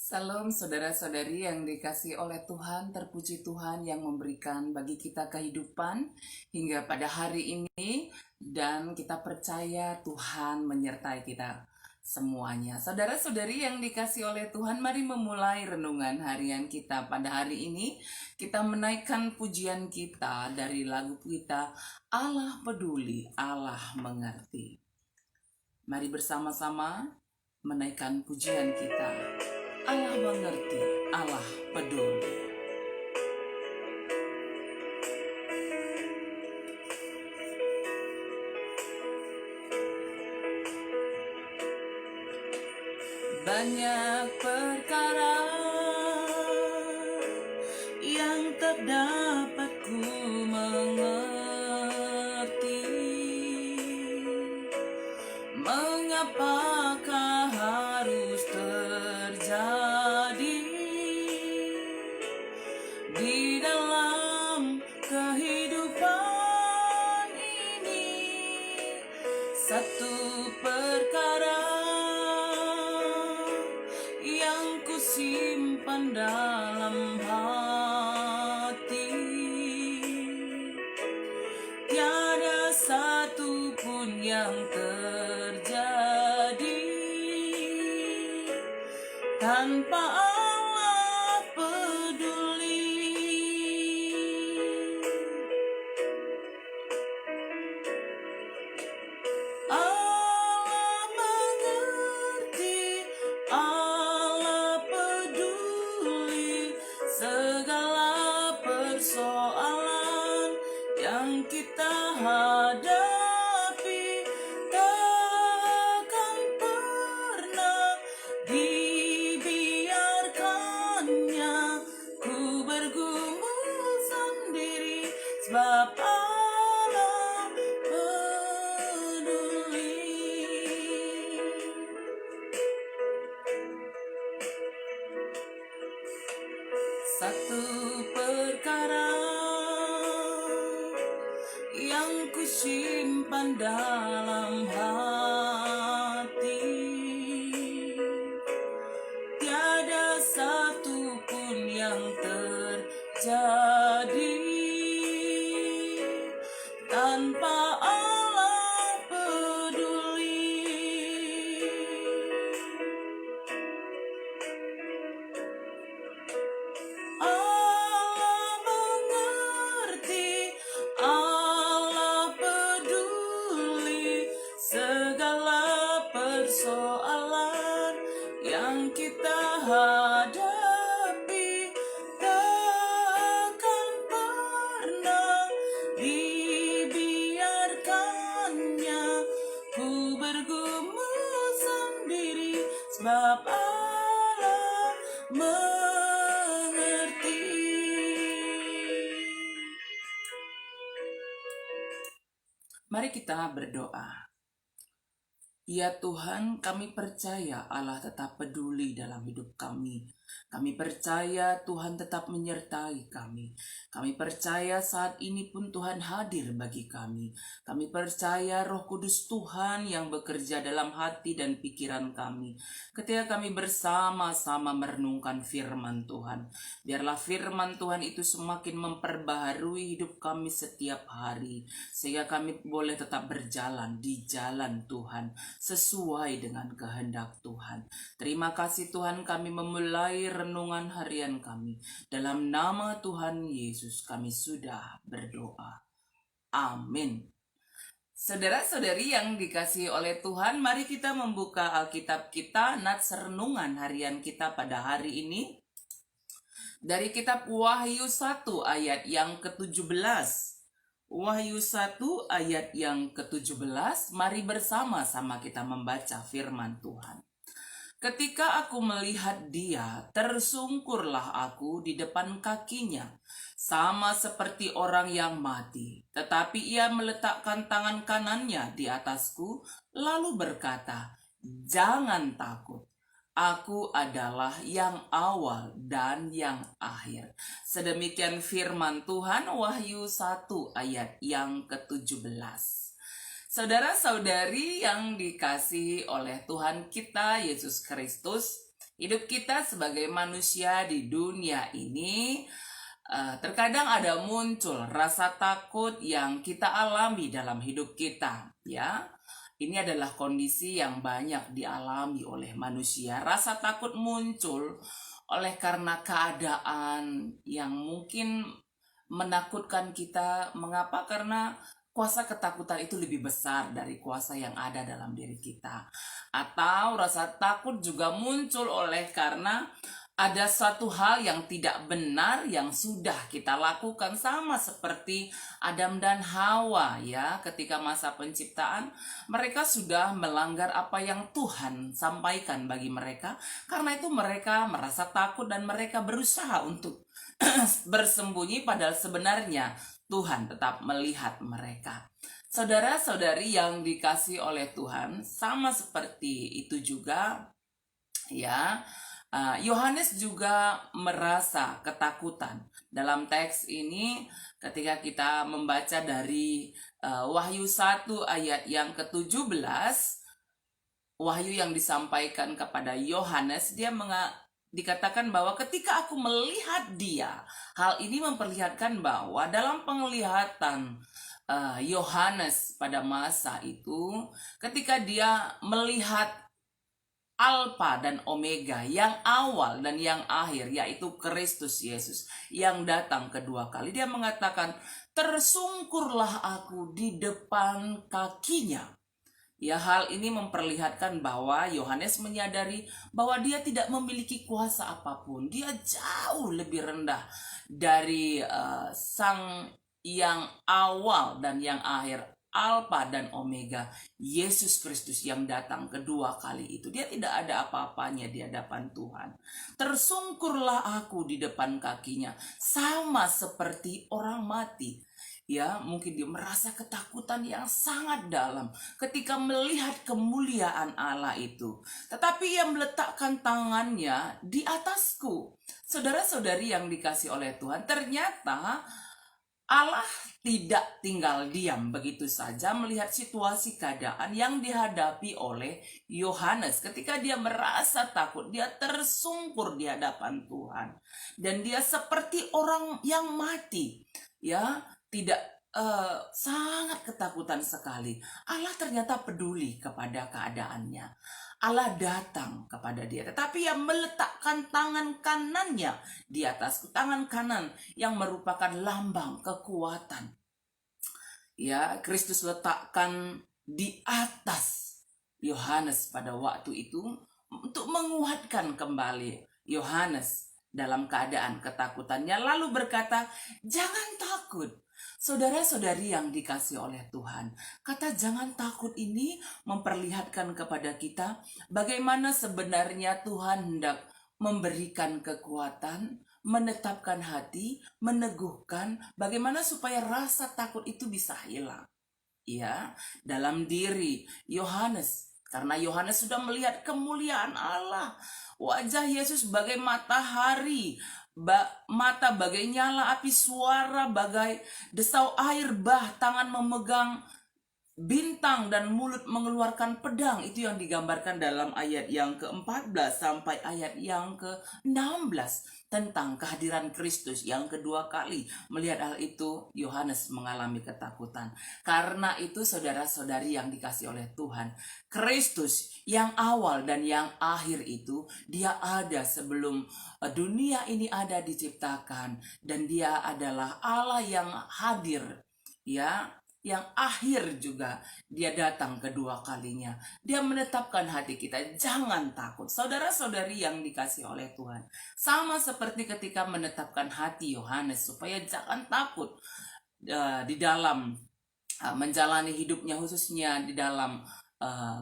Salam saudara-saudari yang dikasihi oleh Tuhan, terpuji Tuhan yang memberikan bagi kita kehidupan hingga pada hari ini, dan kita percaya Tuhan menyertai kita semuanya. Saudara-saudari yang dikasihi oleh Tuhan, mari memulai renungan harian kita pada hari ini. Kita menaikkan pujian kita dari lagu kita, Allah peduli, Allah mengerti. Mari bersama-sama menaikkan pujian kita. Allah mengerti, Allah peduli. Banyak perkara yang tak dapat ku mengerti. Mengapakah harus terjadi di dalam kehidupan ini? Satu perkara yang ku simpan dalam hati, tiada satu pun yang terjadi tanpa Allah peduli. Allah mengerti, Allah peduli segala persoalan yang kita hadapi. Takkan pernah dibiarkannya ku bergumul sendiri, sebab Allah peduli. Satu perkara yang ku simpan dalam hati, tiada satu pun yang terjadi tanpa Allah peduli. Allah mengerti, Allah peduli segala persoalan yang kita hadapi. Takkan pernah dibiarkannya ku bergumul sendiri, sebab Allah mengerti. Mari kita berdoa. Ya Tuhan, kami percaya Allah tetap peduli dalam hidup kami. Kami percaya Tuhan tetap menyertai kami. Kami percaya saat ini pun Tuhan hadir bagi kami. Kami percaya Roh Kudus Tuhan yang bekerja dalam hati dan pikiran kami. Ketika kami bersama-sama merenungkan firman Tuhan, biarlah firman Tuhan itu semakin memperbaharui hidup kami setiap hari, sehingga kami boleh tetap berjalan di jalan Tuhan sesuai dengan kehendak Tuhan. Terima kasih Tuhan, kami memulai renungan harian kami. Dalam nama Tuhan Yesus kami sudah berdoa. Amin. Saudara-saudari yang dikasihi oleh Tuhan, mari kita membuka Alkitab kita, nats renungan harian kita pada hari ini. Dari kitab Wahyu 1 ayat yang ke-17. Wahyu 1 ayat yang ke-17, mari bersama-sama kita membaca firman Tuhan. Ketika aku melihat dia, tersungkurlah aku di depan kakinya, sama seperti orang yang mati. Tetapi ia meletakkan tangan kanannya di atasku, lalu berkata, "Jangan takut. Aku adalah yang awal dan yang akhir." Sedemikian firman Tuhan, Wahyu 1 ayat yang ke-17. Saudara-saudari yang dikasihi oleh Tuhan kita Yesus Kristus, Hidup kita sebagai manusia di dunia ini terkadang ada muncul rasa takut yang kita alami dalam hidup kita, ya. Ini adalah kondisi yang banyak dialami oleh manusia. Rasa takut muncul oleh karena keadaan yang mungkin menakutkan kita. Mengapa? Karena kuasa ketakutan itu lebih besar dari kuasa yang ada dalam diri kita. Atau rasa takut juga muncul oleh karena ada suatu hal yang tidak benar yang sudah kita lakukan, sama seperti Adam dan Hawa, ya. Ketika masa penciptaan, mereka sudah melanggar apa yang Tuhan sampaikan bagi mereka. Karena itu mereka merasa takut dan mereka berusaha untuk bersembunyi, padahal sebenarnya Tuhan tetap melihat mereka. Saudara-saudari yang dikasih oleh Tuhan, sama seperti itu juga, ya. Yohanes juga merasa ketakutan. Dalam teks ini ketika kita membaca dari Wahyu 1 ayat yang ke-17, wahyu yang disampaikan kepada Yohanes, dia dikatakan bahwa ketika aku melihat dia, hal ini memperlihatkan bahwa dalam penglihatan Yohanes pada masa itu, ketika dia melihat Alfa dan Omega, yang awal dan yang akhir, yaitu Kristus Yesus yang datang kedua kali, dia mengatakan, tersungkurlah aku di depan kakinya. Ya, hal ini memperlihatkan bahwa Yohanes menyadari bahwa dia tidak memiliki kuasa apapun. Dia jauh lebih rendah dari sang yang awal dan yang akhir, Alfa dan Omega, Yesus Kristus yang datang kedua kali itu. Dia tidak ada apa-apanya di hadapan Tuhan. Tersungkurlah aku di depan kakinya, sama seperti orang mati. Ya, mungkin dia merasa ketakutan yang sangat dalam ketika melihat kemuliaan Allah itu. Tetapi ia meletakkan tangannya di atasku. Saudara-saudari yang dikasih oleh Tuhan, ternyata Allah tidak tinggal diam begitu saja melihat situasi keadaan yang dihadapi oleh Yohanes. Ketika dia merasa takut, dia tersungkur di hadapan Tuhan. Dan dia seperti orang yang mati. Ya, tidak sangat ketakutan sekali. Allah ternyata peduli kepada keadaannya. Allah datang kepada dia, tetapi ia meletakkan tangan kanannya di atas, tangan kanan yang merupakan lambang kekuatan. Ya, Kristus letakkan di atas Yohanes pada waktu itu untuk menguatkan kembali Yohanes dalam keadaan ketakutannya, lalu berkata, jangan takut. Saudara-saudari yang dikasih oleh Tuhan, kata jangan takut ini memperlihatkan kepada kita bagaimana sebenarnya Tuhan hendak memberikan kekuatan, menetapkan hati, meneguhkan, bagaimana supaya rasa takut itu bisa hilang. Ya, dalam diri Yohanes, karena Yohanes sudah melihat kemuliaan Allah. Wajah Yesus bagai matahari, mata bagai nyala api, suara bagai desau air bah, tangan memegang bintang dan mulut mengeluarkan pedang. Itu yang digambarkan dalam ayat yang ke-14 sampai ayat yang ke-16 tentang kehadiran Kristus yang kedua kali. Melihat hal itu, Yohanes mengalami ketakutan. Karena itu saudara-saudari yang dikasih oleh Tuhan, Kristus yang awal dan yang akhir itu, dia ada sebelum dunia ini ada diciptakan, dan dia adalah Allah yang hadir, ya, yang akhir juga. Dia datang kedua kalinya. Dia menetapkan hati kita, jangan takut. Saudara-saudari yang dikasih oleh Tuhan, sama seperti ketika menetapkan hati Yohanes supaya jangan takut di dalam menjalani hidupnya, khususnya di dalam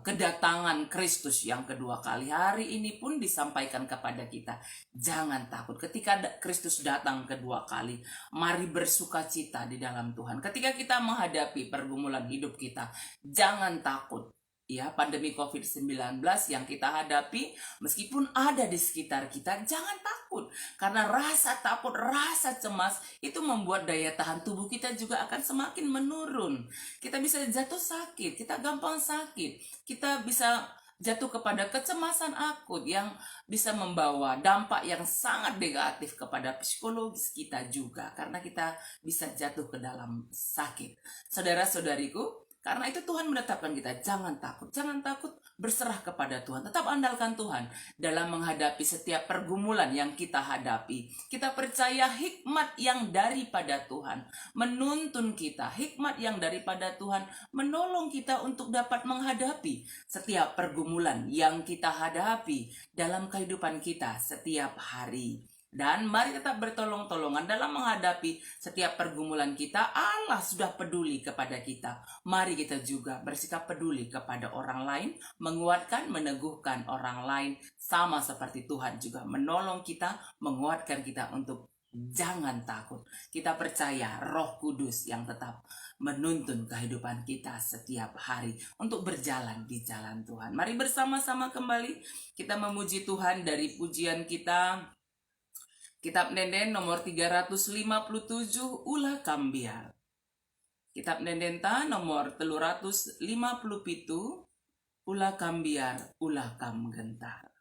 kedatangan Kristus yang kedua kali. Hari ini pun disampaikan kepada kita, jangan takut. Ketika Kristus datang kedua kali, mari bersuka cita di dalam Tuhan. Ketika kita menghadapi pergumulan hidup kita, jangan takut. Ya, pandemi COVID-19 yang kita hadapi, meskipun ada di sekitar kita, jangan takut. Karena rasa takut, rasa cemas, itu membuat daya tahan tubuh kita juga akan semakin menurun. Kita bisa jatuh sakit, kita gampang sakit, kita bisa jatuh kepada kecemasan akut yang bisa membawa dampak yang sangat negatif kepada psikologis kita juga, karena kita bisa jatuh ke dalam sakit. Saudara-saudariku, karena itu Tuhan menetapkan kita, jangan takut berserah kepada Tuhan, tetap andalkan Tuhan dalam menghadapi setiap pergumulan yang kita hadapi. Kita percaya hikmat yang daripada Tuhan menuntun kita, hikmat yang daripada Tuhan menolong kita untuk dapat menghadapi setiap pergumulan yang kita hadapi dalam kehidupan kita setiap hari. Dan mari tetap bertolong-tolongan dalam menghadapi setiap pergumulan kita. Allah sudah peduli kepada kita. Mari kita juga bersikap peduli kepada orang lain, menguatkan, meneguhkan orang lain, sama seperti Tuhan juga menolong kita, menguatkan kita untuk jangan takut. Kita percaya Roh Kudus yang tetap menuntun kehidupan kita setiap hari untuk berjalan di jalan Tuhan. Mari bersama-sama kembali kita memuji Tuhan dari pujian kita, Kitab Nenden nomor 357, Ulah Kambiar. Kitab Nendenta nomor 357, Ulah Kambiar, Ulah Kam Gentar.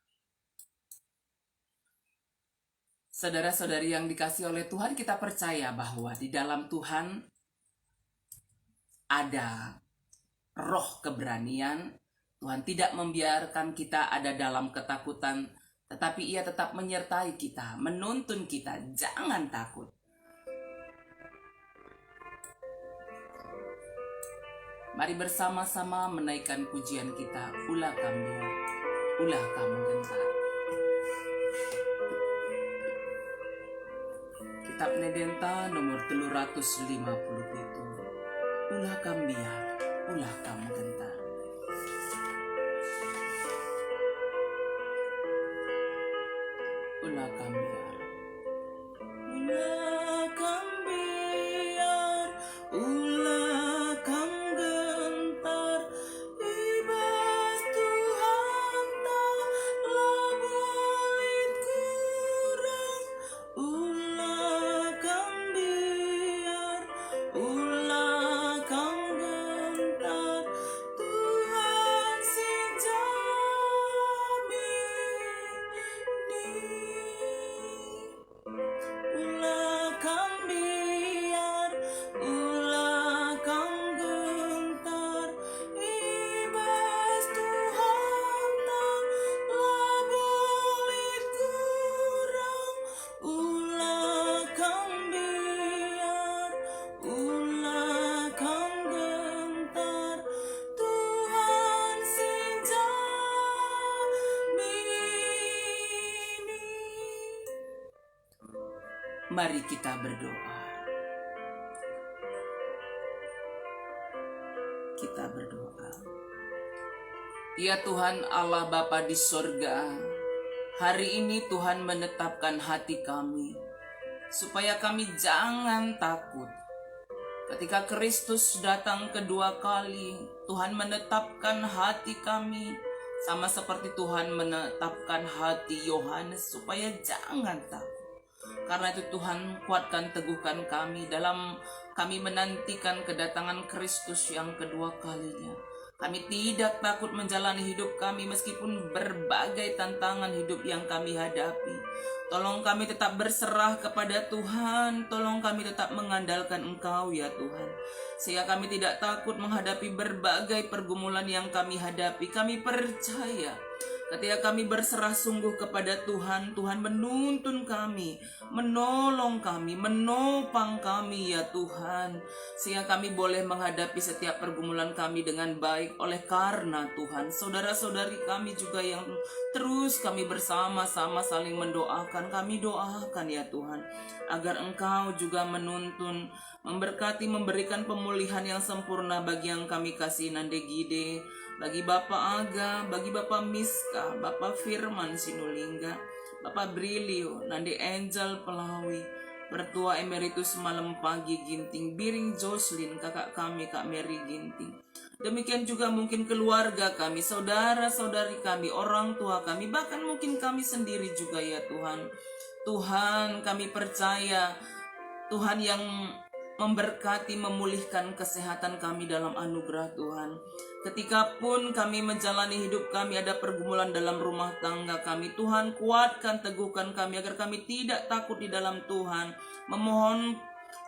Saudara-saudari yang dikasihi oleh Tuhan, kita percaya bahwa di dalam Tuhan ada roh keberanian. Tuhan tidak membiarkan kita ada dalam ketakutan, tetapi Ia tetap menyertai kita, menuntun kita, jangan takut. Mari bersama-sama menaikkan pujian kita, Ulah Kambiar, Ulah Kam Gentar. Kitab Nendenta nomor 357, Ulah Kambiar, Ulah Kam Gentar. Ulah Kambiar, Ulah Kambiar, Ulah Kam Gentar. Ibas Tuhan taklah boleh kurang. Ulah Kambiar, Ulah Kam Gentar. Tuhan si jamin Ulah Kambiar, Ulah Kam Gentar. Ibas Tuhan taklah boleh kurang. Ulah Kambiar, Ulah Kam Gentar. Tuhan si jamin. Mari kita berdoa. Kita berdoa. Ya Tuhan Allah Bapa di sorga, hari ini Tuhan menetapkan hati kami, supaya kami jangan takut. Ketika Kristus datang kedua kali, Tuhan menetapkan hati kami, sama seperti Tuhan menetapkan hati Yohanes, supaya jangan takut. Karena itu Tuhan kuatkan, teguhkan kami dalam kami menantikan kedatangan Kristus yang kedua kalinya. Kami tidak takut menjalani hidup kami meskipun berbagai tantangan hidup yang kami hadapi. Tolong kami tetap berserah kepada Tuhan. Tolong kami tetap mengandalkan Engkau ya Tuhan. Sehingga kami tidak takut menghadapi berbagai pergumulan yang kami hadapi. Kami percaya ketika kami berserah sungguh kepada Tuhan, Tuhan menuntun kami, menolong kami, menopang kami ya Tuhan. Sehingga kami boleh menghadapi setiap pergumulan kami dengan baik oleh karena Tuhan. Saudara-saudari kami juga yang terus kami bersama-sama saling mendoakan. Kami doakan ya Tuhan, agar Engkau juga menuntun, memberkati, memberikan pemulihan yang sempurna bagi yang kami kasih Nandegide, bagi Bapak Aga, bagi Bapak Miska, Bapak Firman Sinulingga, Bapak Brilio, Nandi Angel Pelawi, Mertua Emeritus Malam Pagi Ginting, Biring Jocelyn, kakak kami Kak Mary Ginting. Demikian juga mungkin keluarga kami, saudara-saudari kami, orang tua kami, bahkan mungkin kami sendiri juga ya Tuhan. Tuhan, kami percaya Tuhan yang memberkati, memulihkan kesehatan kami dalam anugerah Tuhan. Ketika pun kami menjalani hidup kami ada pergumulan dalam rumah tangga kami, Tuhan kuatkan, teguhkan kami agar kami tidak takut di dalam Tuhan. Memohon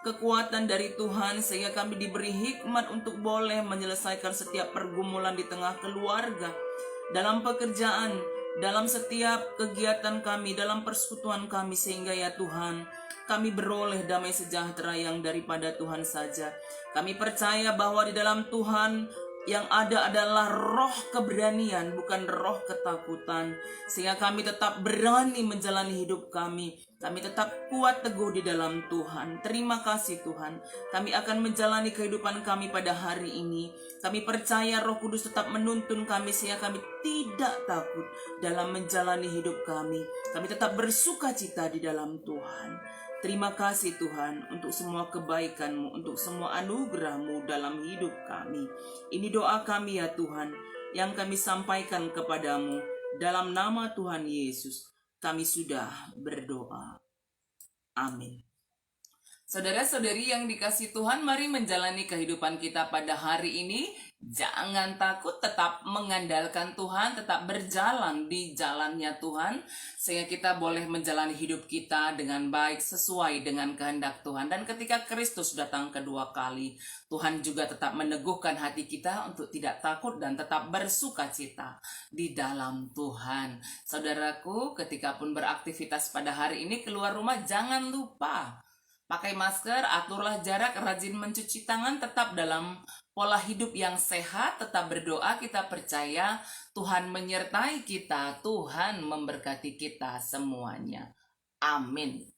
kekuatan dari Tuhan sehingga kami diberi hikmat untuk boleh menyelesaikan setiap pergumulan di tengah keluarga, dalam pekerjaan, dalam setiap kegiatan kami, dalam persekutuan kami, sehingga ya Tuhan, kami beroleh damai sejahtera yang daripada Tuhan saja. Kami percaya bahwa di dalam Tuhan yang ada adalah roh keberanian, bukan roh ketakutan, sehingga kami tetap berani menjalani hidup kami. Kami tetap kuat teguh di dalam Tuhan. Terima kasih Tuhan. Kami akan menjalani kehidupan kami pada hari ini. Kami percaya Roh Kudus tetap menuntun kami sehingga kami tidak takut dalam menjalani hidup kami. Kami tetap bersuka cita di dalam Tuhan. Terima kasih Tuhan untuk semua kebaikan-Mu, untuk semua anugerah-Mu dalam hidup kami. Ini doa kami ya Tuhan, yang kami sampaikan kepadamu. Dalam nama Tuhan Yesus, kami sudah berdoa. Amin. Saudara-saudari yang dikasih Tuhan, mari menjalani kehidupan kita pada hari ini. Jangan takut, tetap mengandalkan Tuhan, tetap berjalan di jalannya Tuhan, sehingga kita boleh menjalani hidup kita dengan baik sesuai dengan kehendak Tuhan. Dan ketika Kristus datang kedua kali, Tuhan juga tetap meneguhkan hati kita untuk tidak takut dan tetap bersuka cita di dalam Tuhan. Saudaraku, ketika pun beraktivitas pada hari ini keluar rumah, jangan lupa pakai masker, aturlah jarak, rajin mencuci tangan, tetap dalam pola hidup yang sehat, tetap berdoa, kita percaya Tuhan menyertai kita, Tuhan memberkati kita semuanya. Amin.